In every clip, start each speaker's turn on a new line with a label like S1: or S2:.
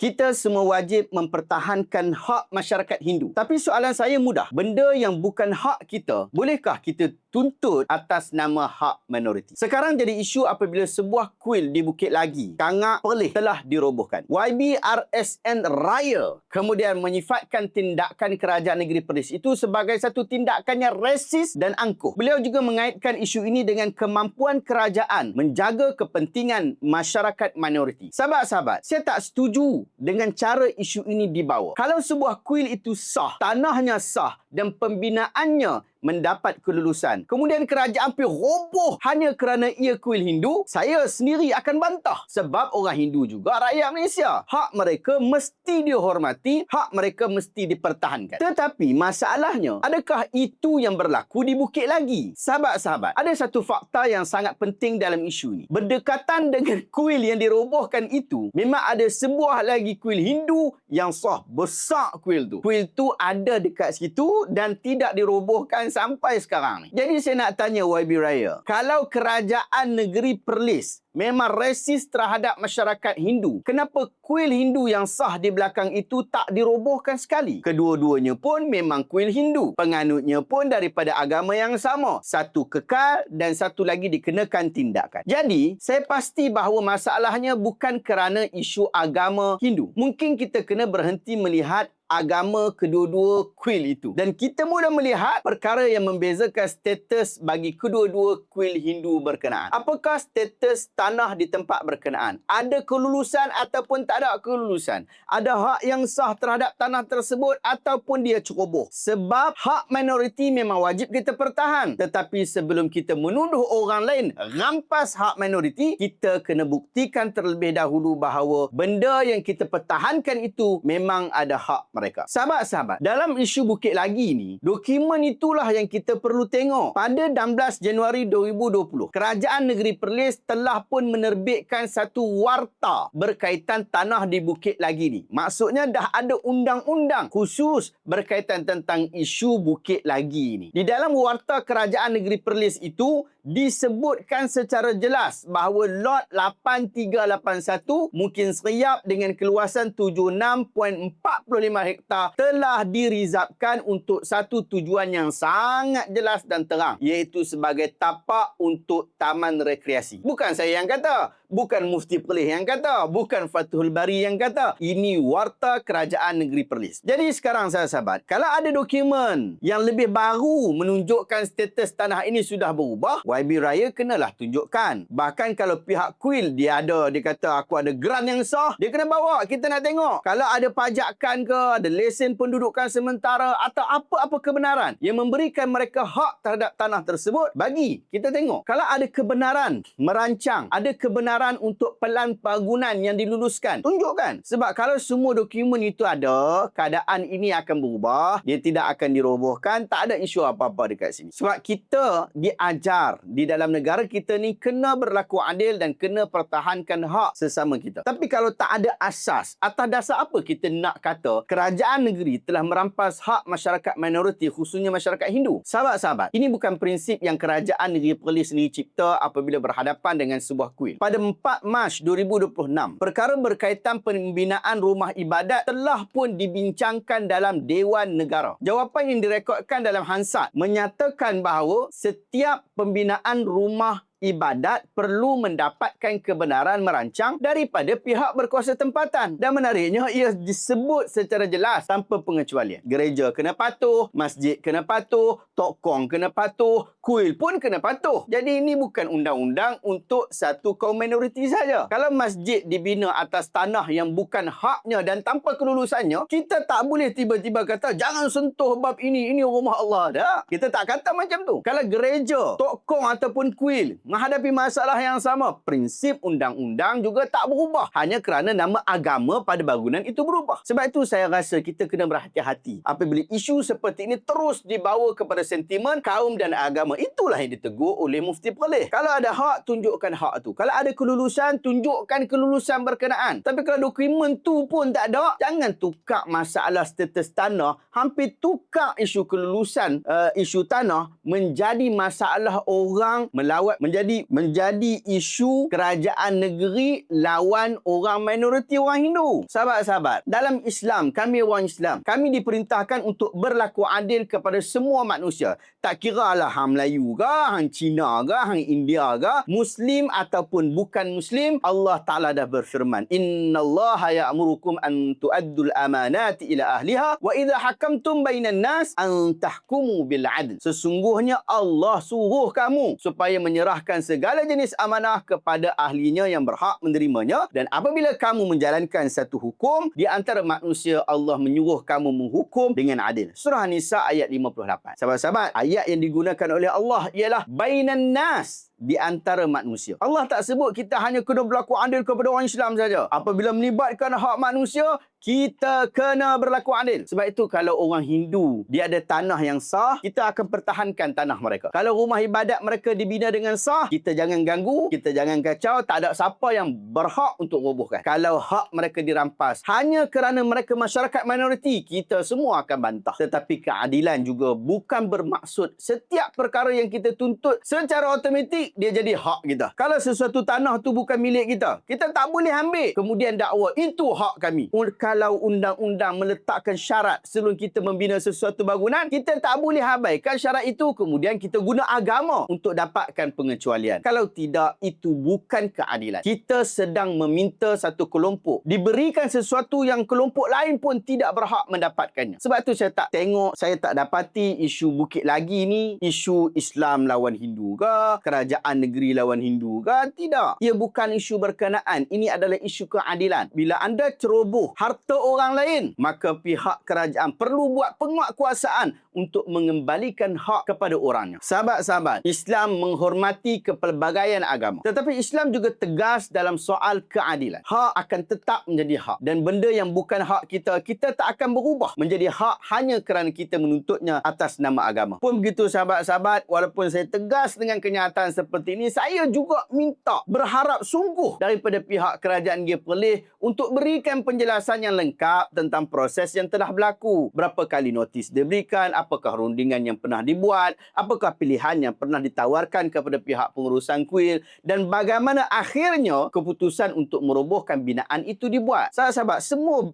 S1: Kita semua wajib mempertahankan hak masyarakat Hindu. Tapi soalan saya mudah. Benda yang bukan hak kita, bolehkah kita tuntut atas nama hak minoriti? Sekarang jadi isu apabila sebuah kuil di Bukit Lagi, Kangak, Perlis telah dirobohkan. YBRSN Raya kemudian menyifatkan tindakan kerajaan negeri Perlis itu sebagai satu tindakan yang resis dan angkuh. Beliau juga mengaitkan isu ini dengan kemampuan kerajaan menjaga kepentingan masyarakat minoriti. Sahabat-sahabat, saya tak setuju dengan cara isu ini dibawa. Kalau sebuah kuil itu sah, tanahnya sah dan pembinaannya mendapat kelulusan, kemudian kerajaan pergi roboh hanya kerana ia kuil Hindu, saya sendiri akan bantah. Sebab orang Hindu juga rakyat Malaysia. Hak mereka mesti dihormati, hak mereka mesti dipertahankan. Tetapi masalahnya, adakah itu yang berlaku di Bukit Lagi? Sahabat-sahabat, ada satu fakta yang sangat penting dalam isu ini. Berdekatan dengan kuil yang dirobohkan itu, memang ada sebuah lagi kuil Hindu yang sah. Besar kuil tu. Kuil tu ada dekat situ dan tidak dirobohkan sampai sekarang ni. Jadi saya nak tanya YB Raya, kalau kerajaan negeri Perlis memang resis terhadap masyarakat Hindu, kenapa kuil Hindu yang sah di belakang itu tak dirobohkan sekali? Kedua-duanya pun memang kuil Hindu. Penganutnya pun daripada agama yang sama. Satu kekal dan satu lagi dikenakan tindakan. Jadi, saya pasti bahawa masalahnya bukan kerana isu agama Hindu. Mungkin kita kena berhenti melihat agama kedua-dua kuil itu. Dan kita mula melihat perkara yang membezakan status bagi kedua-dua kuil Hindu berkenaan. Apakah status tanah di tempat berkenaan? Ada kelulusan ataupun tak ada kelulusan? Ada hak yang sah terhadap tanah tersebut ataupun dia ceroboh? Sebab hak minoriti memang wajib kita pertahan. Tetapi sebelum kita menuduh orang lain rampas hak minoriti, kita kena buktikan terlebih dahulu bahawa benda yang kita pertahankan itu memang ada hak mereka. Sahabat-sahabat, dalam isu Bukit Lagi ni, dokumen itulah yang kita perlu tengok. Pada 16 Januari 2020, Kerajaan Negeri Perlis telah pun menerbitkan satu warta berkaitan tanah di Bukit Lagi ni. Maksudnya dah ada undang-undang khusus berkaitan tentang isu Bukit Lagi ni. Di dalam warta Kerajaan Negeri Perlis itu disebutkan secara jelas bahawa lot 8381 Mukin Seriap dengan keluasan 76.45 hektar telah dirizabkan untuk satu tujuan yang sangat jelas dan terang, iaitu sebagai tapak untuk taman rekreasi. Bukan saya yang kata, bukan Mufti Perlis yang kata, bukan Fathul Bari yang kata. Ini warta Kerajaan Negeri Perlis. Jadi sekarang sahabat, kalau ada dokumen yang lebih baru menunjukkan status tanah ini sudah berubah, YB Raya kenalah tunjukkan. Bahkan kalau pihak kuil dia kata aku ada grant yang sah, dia kena bawa, kita nak tengok. Kalau ada pajakan ke, ada lesen pendudukan sementara atau apa-apa kebenaran yang memberikan mereka hak terhadap tanah tersebut, bagi kita tengok. Kalau ada kebenaran merancang, ada kebenaran untuk pelan bangunan yang diluluskan, tunjukkan. Sebab kalau semua dokumen itu ada, keadaan ini akan berubah, dia tidak akan dirobohkan, tak ada isu apa-apa dekat sini. Sebab kita diajar di dalam negara kita ni kena berlaku adil dan kena pertahankan hak sesama kita. Tapi kalau tak ada asas, atas dasar apa kita nak kata kerajaan negeri telah merampas hak masyarakat minoriti, khususnya masyarakat Hindu? Sahabat-sahabat, ini bukan prinsip yang kerajaan negeri Perlis sendiri cipta apabila berhadapan dengan sebuah kuil. Pada 4 Mac 2026, perkara berkaitan pembinaan rumah ibadat telah pun dibincangkan dalam Dewan Negara. Jawapan yang direkodkan dalam Hansard menyatakan bahawa setiap pembinaan rumah ibadat perlu mendapatkan kebenaran merancang daripada pihak berkuasa tempatan. Dan menariknya, ia disebut secara jelas tanpa pengecualian. Gereja kena patuh, masjid kena patuh, tok kong kena patuh, kuil pun kena patuh. Jadi ini bukan undang-undang untuk satu kaum minoriti saja. Kalau masjid dibina atas tanah yang bukan haknya dan tanpa kelulusannya, kita tak boleh tiba-tiba kata jangan sentuh bab ini rumah Allah. Dah. Kita tak kata macam tu. Kalau gereja, tok kong ataupun kuil menghadapi masalah yang sama, prinsip undang-undang juga tak berubah hanya kerana nama agama pada bangunan itu berubah. Sebab itu saya rasa kita kena berhati-hati apabila isu seperti ini terus dibawa kepada sentimen kaum dan agama. Itulah yang ditegur oleh Mufti Perlis. Kalau ada hak, tunjukkan hak tu. Kalau ada kelulusan, tunjukkan kelulusan berkenaan. Tapi kalau dokumen tu pun tak ada, jangan tukar masalah status tanah, hampir tukar isu kelulusan, isu tanah menjadi masalah orang melawat, menjadi menjadi isu kerajaan negeri lawan orang minoriti orang Hindu. Sahabat-sahabat, dalam Islam, kami orang Islam, kami diperintahkan untuk berlaku adil kepada semua manusia. Tak kira lah hang Melayu ke, hang Cina ke, hang India ke, Muslim ataupun bukan Muslim, Allah Ta'ala dah berfirman, Innallaha ya'murukum an tu'addul amanati ila ahliha wa idha hakamtum bainan nas an tahkumu bil adl. Sesungguhnya Allah suruh kamu supaya menyerahkan segala jenis amanah kepada ahlinya yang berhak menerimanya, dan apabila kamu menjalankan satu hukum di antara manusia, Allah menyuruh kamu menghukum dengan adil. Surah Nisa ayat 58. Sahabat-sahabat, ayat yang digunakan oleh Allah ialah bainan nas, di antara manusia. Allah tak sebut kita hanya kena berlaku adil kepada orang Islam saja. Apabila melibatkan hak manusia, kita kena berlaku adil. Sebab itu kalau orang Hindu dia ada tanah yang sah, kita akan pertahankan tanah mereka. Kalau rumah ibadat mereka dibina dengan sah, kita jangan ganggu, kita jangan kacau, tak ada siapa yang berhak untuk robohkan. Kalau hak mereka dirampas hanya kerana mereka masyarakat minoriti, kita semua akan bantah. Tetapi keadilan juga bukan bermaksud setiap perkara yang kita tuntut secara automatik dia jadi hak kita. Kalau sesuatu tanah tu bukan milik kita, kita tak boleh ambil kemudian dakwa itu hak kami. Kalau undang-undang meletakkan syarat sebelum kita membina sesuatu bangunan, kita tak boleh abaikan syarat itu kemudian kita guna agama untuk dapatkan pengecualian. Kalau tidak, itu bukan keadilan. Kita sedang meminta satu kelompok diberikan sesuatu yang kelompok lain pun tidak berhak mendapatkannya. Sebab tu saya tak tengok, saya tak dapati isu Bukit Lagi ni isu Islam lawan Hindu ke, kerajaan negeri lawan Hindu ke. Tidak. Ia bukan isu berkenaan. Ini adalah isu keadilan. Bila anda ceroboh harta orang lain, maka pihak kerajaan perlu buat penguatkuasaan untuk mengembalikan hak kepada orangnya. Sahabat-sahabat, Islam menghormati kepelbagaian agama. Tetapi Islam juga tegas dalam soal keadilan. Hak akan tetap menjadi hak. Dan benda yang bukan hak kita, kita tak akan berubah menjadi hak hanya kerana kita menuntutnya atas nama agama. Pun begitu sahabat-sahabat, walaupun saya tegas dengan kenyataan seperti ini, saya juga minta, berharap sungguh daripada pihak kerajaan Negeri Perlis untuk berikan penjelasan yang lengkap tentang proses yang telah berlaku. Berapa kali notis diberikan, apakah rundingan yang pernah dibuat, apakah pilihan yang pernah ditawarkan kepada pihak pengurusan kuil, dan bagaimana akhirnya keputusan untuk merobohkan binaan itu dibuat. Sahabat-sahabat,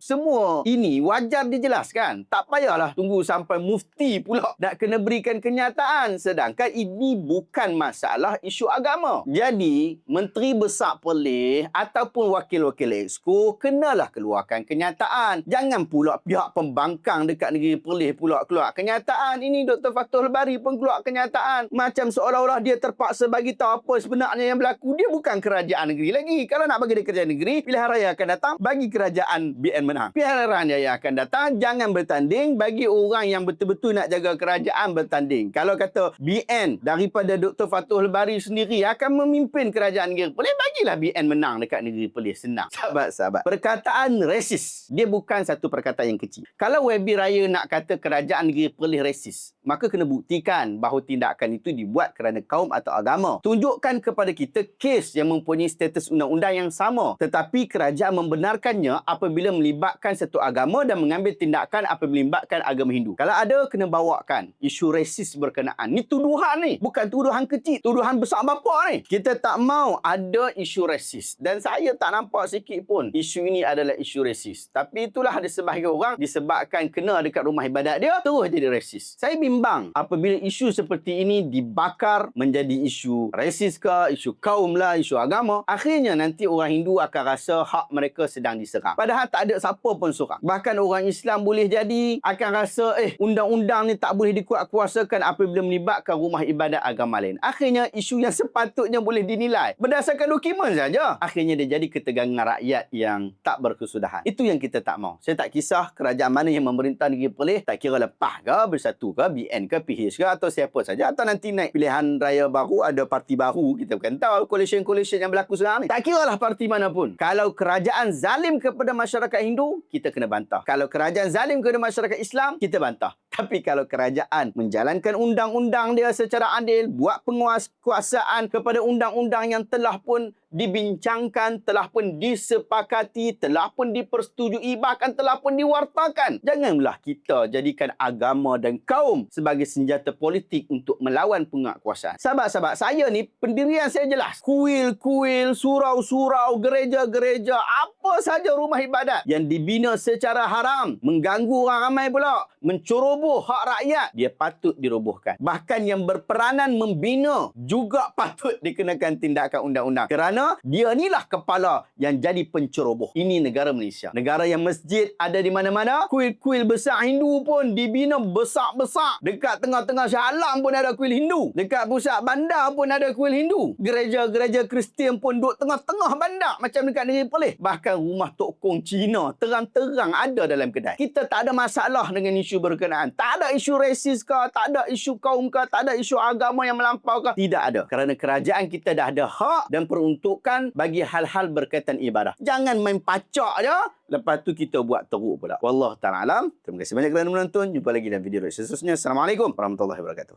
S1: semua ini wajar dijelaskan. Tak payahlah tunggu sampai mufti pula nak kena berikan kenyataan. Sedangkan ini bukan masalah isu agama. Jadi, Menteri Besar Perlis ataupun wakil-wakil Exco kenalah keluarkan kenyataan. Jangan pula pihak pembangkang dekat Negeri Perlis pula keluar kenyataan. Ini Dr. Fathul Bari pun keluar kenyataan. Macam seolah-olah dia terpaksa bagi tahu apa sebenarnya yang berlaku. Dia bukan kerajaan negeri lagi. Kalau nak bagi dia kerajaan negeri, pilihan raya akan datang, bagi kerajaan BN menang. Pilihan raya akan datang, jangan bertanding, bagi orang yang betul-betul nak jaga kerajaan bertanding. Kalau kata BN daripada Dr. Fathul Bari sendiri akan memimpin kerajaan Negeri Perlis, bagilah BN menang dekat Negeri Perlis. Senang. Sahabat-sahabat, perkataan resis, dia bukan satu perkataan yang kecil. Kalau Webi Raya nak kata kerajaan Negeri Perlis resis, maka kena buktikan bahawa tindakan itu dibuat kerana kaum atau agama. Tunjukkan kepada kita kes yang mempunyai status undang-undang yang sama, tetapi kerajaan membenarkannya apabila melibatkan satu agama dan mengambil tindakan apabila melibatkan agama Hindu. Kalau ada, kena bawakan isu resis berkenaan. Ni tuduhan ni, bukan tuduhan kecil, tuduhan besar bapa ni. Kita tak mau ada isu resis, dan saya tak nampak sikit pun isu ini adalah isu resis. Tapi itulah ada sebahagian orang disebabkan kena dekat rumah ibadat dia, terus jadi resis. Saya bimbang apabila isu seperti ini dibakar menjadi isu resis ke, isu kaum lah, isu agama. Akhirnya nanti orang Hindu akan rasa hak mereka sedang diserang. Padahal tak ada siapa pun sorang. Bahkan orang Islam boleh jadi akan rasa undang-undang ni tak boleh dikuatkuasakan apabila melibatkan rumah ibadat agama lain. Akhirnya isu yang sepatutnya boleh dinilai berdasarkan dokumen saja, akhirnya dia jadi ketegangan rakyat yang tak berkesudahan. Itu yang kita tak mau. Saya tak kisah kerajaan mana yang memerintah Negeri Perlis, tak kira lepas ke, Bersatu ke, BN ke, PH ke, atau siapa saja, atau nanti naik pilihan raya baru, ada parti baru, kita bukan tahu coalition yang berlaku sekarang ni. Tak kira lah parti mana pun. Kalau kerajaan zalim kepada masyarakat Hindu, kita kena bantah. Kalau kerajaan zalim kepada masyarakat Islam, kita bantah. Tapi kalau kerajaan menjalankan undang-undang dia secara adil, buat penguasaan kepada undang-undang yang telah pun dibincangkan, telah pun disepakati, telah pun dipersetujui, bahkan telah pun diwartakan. Janganlah kita jadikan agama dan kaum sebagai senjata politik untuk melawan penguasaan. Sahabat-sahabat, saya ni pendirian saya jelas. Kuil-kuil, surau-surau, gereja-gereja, apa saja rumah ibadat yang dibina secara haram, mengganggu orang ramai pula, menceroboh hak rakyat, dia patut dirobohkan. Bahkan yang berperanan membina juga patut dikenakan tindakan undang-undang. Kerana dia inilah kepala yang jadi penceroboh. Ini negara Malaysia. Negara yang masjid ada di mana-mana. Kuil-kuil besar Hindu pun dibina besar-besar. Dekat tengah-tengah Shah Alam pun ada kuil Hindu. Dekat pusat bandar pun ada kuil Hindu. Gereja-gereja Kristian pun duduk tengah-tengah bandar. Macam dekat negeri Perlis. Bahkan rumah Tok Kong Cina terang-terang ada dalam kedai. Kita tak ada masalah dengan isu berkenaan. Tak ada isu rasis ke, tak ada isu kaum ke, tak ada isu agama yang melampau ke. Tidak ada. Kerana kerajaan kita dah ada hak dan peruntukan bagi hal-hal berkaitan ibadah. Jangan main pacak je, lepas tu kita buat teruk pula. Wallahu ta'ala alam. Terima kasih banyak kerana menonton. Jumpa lagi dalam video seterusnya. Assalamualaikum warahmatullahi wabarakatuh.